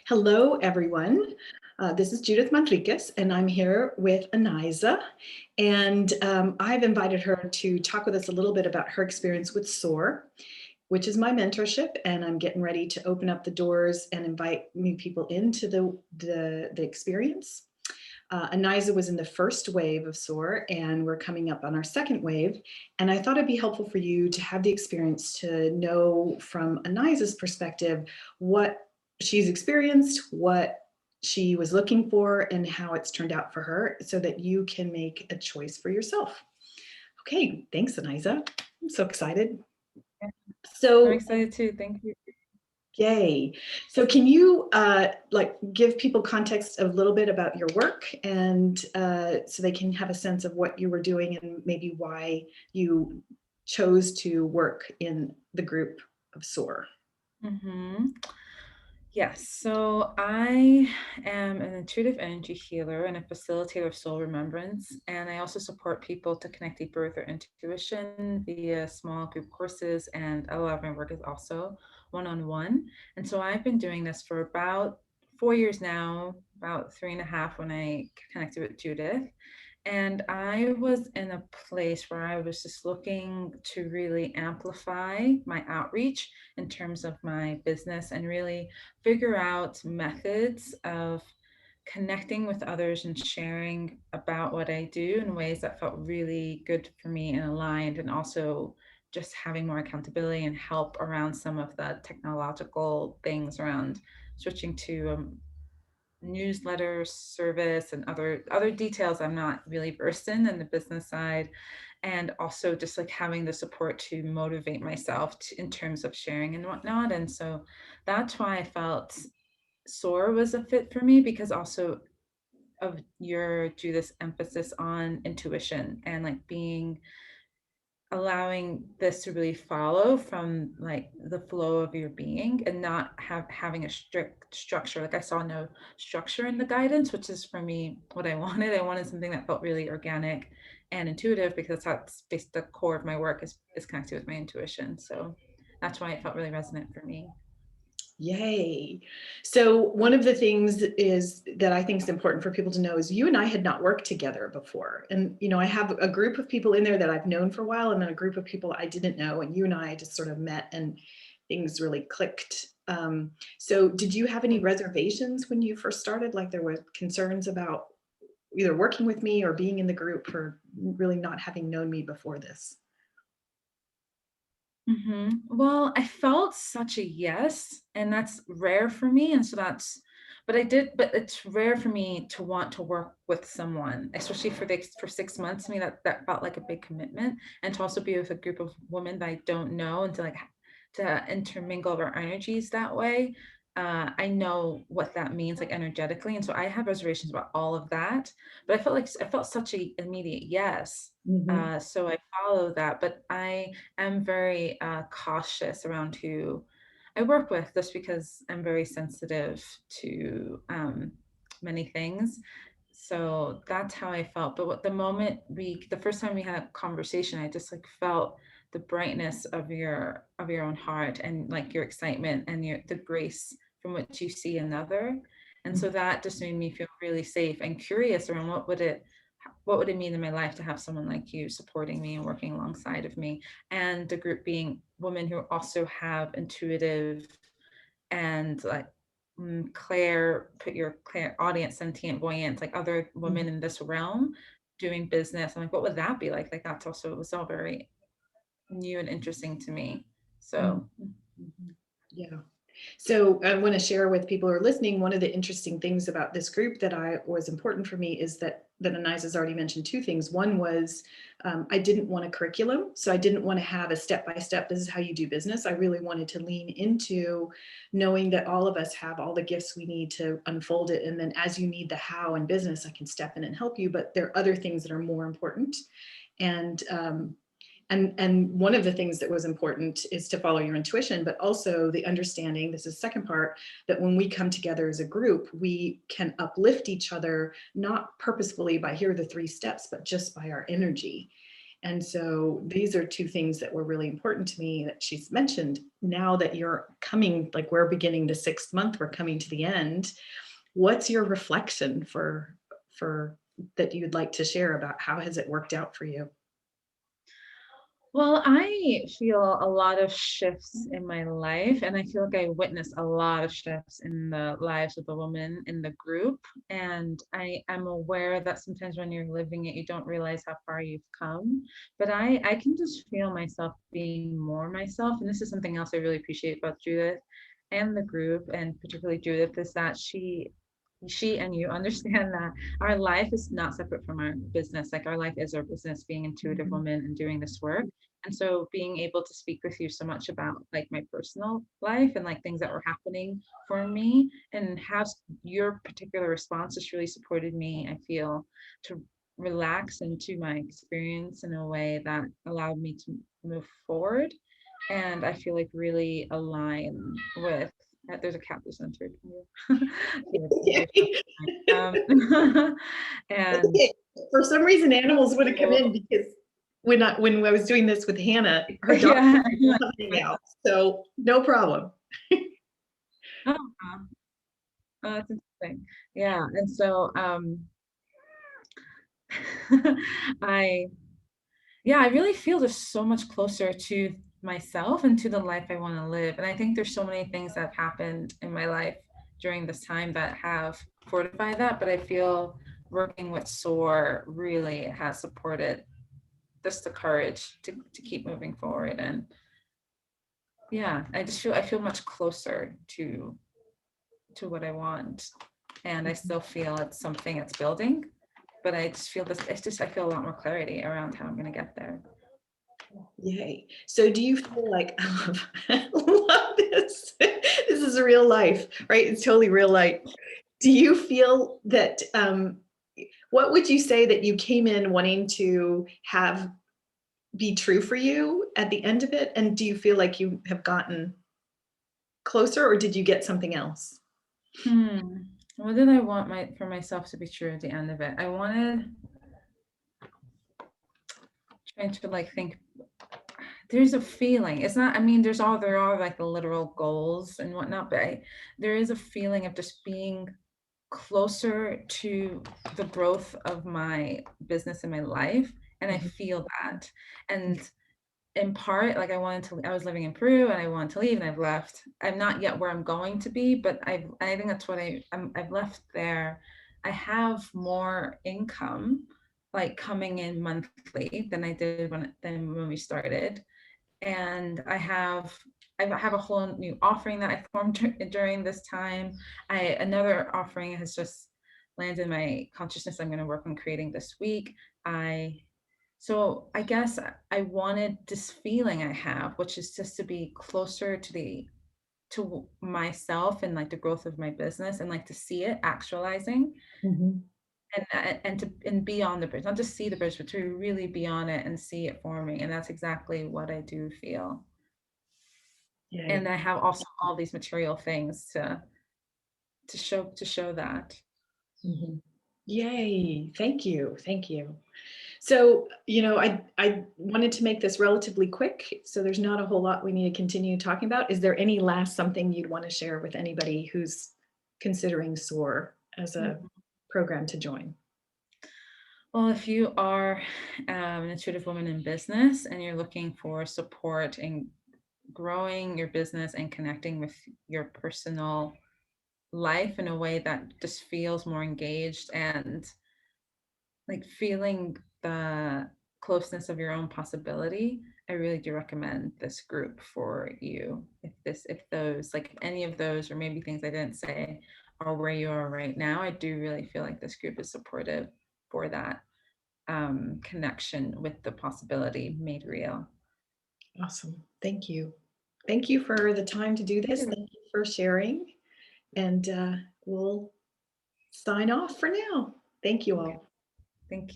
Hello, everyone. This is Judith Manriquez, and I'm here with Anayza. And I've invited her to talk with us a little bit about her experience with Soar, which is my mentorship. And I'm getting ready to open up the doors and invite new people into the experience. Anayza was in the first wave of SOAR, and we're coming up on our second wave. And I thought it'd be helpful for you to have the experience to know from Anayza's perspective what she's experienced, what she was looking for, and how it's turned out for her so that you can make a choice for yourself. Okay, thanks, Anayza. I'm so excited. I'm So, excited too. Thank you. yay. So can you give people context a little bit about your work and so they can have a sense of what you were doing and maybe why you chose to work in the group of SOAR? Yes, so I am an intuitive energy healer and a facilitator of soul remembrance. And I also support people to connect deeper with their intuition via small group courses. And a lot of my work is also one-on-one. And so I've been doing this for about 4 years now, about 3.5 when I connected with Judith. And I was in a place where I was just looking to really amplify my outreach in terms of my business and really figure out methods of connecting with others and sharing about what I do in ways that felt really good for me and aligned, and also just having more accountability and help around some of the technological things around switching to newsletter service and other details I'm not really versed in the business side, and also just like having the support to motivate myself in terms of sharing and whatnot. And so that's why I felt SOAR was a fit for me, because also of your Judith's emphasis on intuition and like being allowing this to really follow from like the flow of your being and not having a strict structure. Like I saw no structure in the guidance, which is for me what I wanted. I wanted something that felt really organic and intuitive, because that's basically the core of my work is connected with my intuition. So that's why it felt really resonant for me. Yay. So one of the things is that I think is important for people to know is you and I had not worked together before. And, I have a group of people in there that I've known for a while, and then a group of people I didn't know. And you and I just sort of met and things really clicked. So did you have any reservations when you first started? Like there were concerns about either working with me or being in the group for really not having known me before this? Well, I felt such a yes, and that's rare for me. And so but it's rare for me to want to work with someone, especially for 6 months. To me, that felt like a big commitment, and to also be with a group of women that I don't know, and to intermingle our energies that way. I know what that means, like energetically, and so I have reservations about all of that. But I felt such a immediate yes. Mhm. So I follow that, but I'm very cautious around who I work with, just because I'm very sensitive to many things. So that's how I felt. But the first time we had a conversation, I just like felt the brightness of your own heart, and like your excitement and the grace from which you see another. And so that just made me feel really safe and curious around what would it mean in my life to have someone like you supporting me and working alongside of me, and the group being women who also have intuitive and like Claire, put your Claire audience, sentient, voyant, like other women in this realm doing business. I'm like, what would that be like? Like that's also, it was all very new and interesting to me. Mhm. So Mhm. Yeah. So I want to share with people who are listening, one of the interesting things about this group that was important for me is that Anayza's already mentioned two things. One was I didn't want a curriculum. So I didn't want to have a step-by-step, this is how you do business. I really wanted to lean into knowing that all of us have all the gifts we need to unfold it. And then as you need the how in business, I can step in and help you. But there are other things that are more important. And and one of the things that was important is to follow your intuition, but also the understanding, this is the second part, that when we come together as a group, we can uplift each other, not purposefully by here are the 3 steps, but just by our energy. And so these are two things that were really important to me that she's mentioned. Now that you're coming, like we're beginning the 6th month, we're coming to the end. What's your reflection for that you'd like to share about how has it worked out for you? Well, I feel a lot of shifts in my life, and I feel like I witnessed a lot of shifts in the lives of the women in the group. And I am aware that sometimes when you're living it, you don't realize how far you've come. But I can just feel myself being more myself. And this is something else I really appreciate about Judith and the group, and particularly Judith, is that she and you understand that our life is not separate from our business. Like our life is our business, being intuitive Mhm. women and doing this work. And so being able to speak with you so much about like my personal life and like things that were happening for me, and have your particular response just really supported me, I feel, to relax into my experience in a way that allowed me to move forward. And I feel like really align with, there's a cat that's entered here. And Okay. For some reason, animals would have come so, in because when I was doing this with Hannah, her dog yeah. was coming out. So no problem. Oh, that's interesting. Yeah. And so I yeah, I really feel just so much closer to myself and to the life I want to live. And I think there's so many things that have happened in my life during this time that have fortified that. But I feel working with SOAR really has supported just the courage to keep moving forward. And yeah, I feel much closer to what I want. And I still feel it's something that's building, but I just feel this, I feel a lot more clarity around how I'm gonna get there. Yay. So do you feel like I love this? This is real life, right? It's totally real life. Do you feel that what would you say that you came in wanting to have be true for you at the end of it? And do you feel like you have gotten closer or did you get something else? Hmm. What did I want for myself to be true at the end of it? I wanted, trying to like think, there's a feeling. It's not, I mean, there are like the literal goals and whatnot, but there is a feeling of just being closer to the growth of my business and my life. And I Mhm. feel that. And in part, like I was living in Peru and I wanted to leave and I've left. I'm not yet where I'm going to be, but I think that's what I've left there. I have more income like coming in monthly than I did when we started. And I have a whole new offering that I formed during this time. Another offering has just landed in my consciousness. I'm going to work on creating this week. I So I guess I wanted this feeling I have, which is just to be closer to myself and like the growth of my business, and like to see it actualizing, Mhm. and be on the bridge, not just see the bridge, but to really be on it and see it forming. And that's exactly what I do feel. And Yay. I have also all these material things to show that. Mhm. Yay. Thank you. Thank you. So, I wanted to make this relatively quick, so there's not a whole lot we need to continue talking about. Is there any last something you'd want to share with anybody who's considering SOAR as a program to join? Well, if you are an intuitive woman in business and you're looking for support in growing your business and connecting with your personal life in a way that just feels more engaged, and like feeling the closeness of your own possibility, I really do recommend this group for you. If those, like any of those, or maybe things I didn't say, are where you are right now, I do really feel like this group is supportive for that connection with the possibility made real. Awesome. Thank you. Thank you for the time to do this. Thank you for sharing, and we'll sign off for now. Thank you Okay, all. thank you.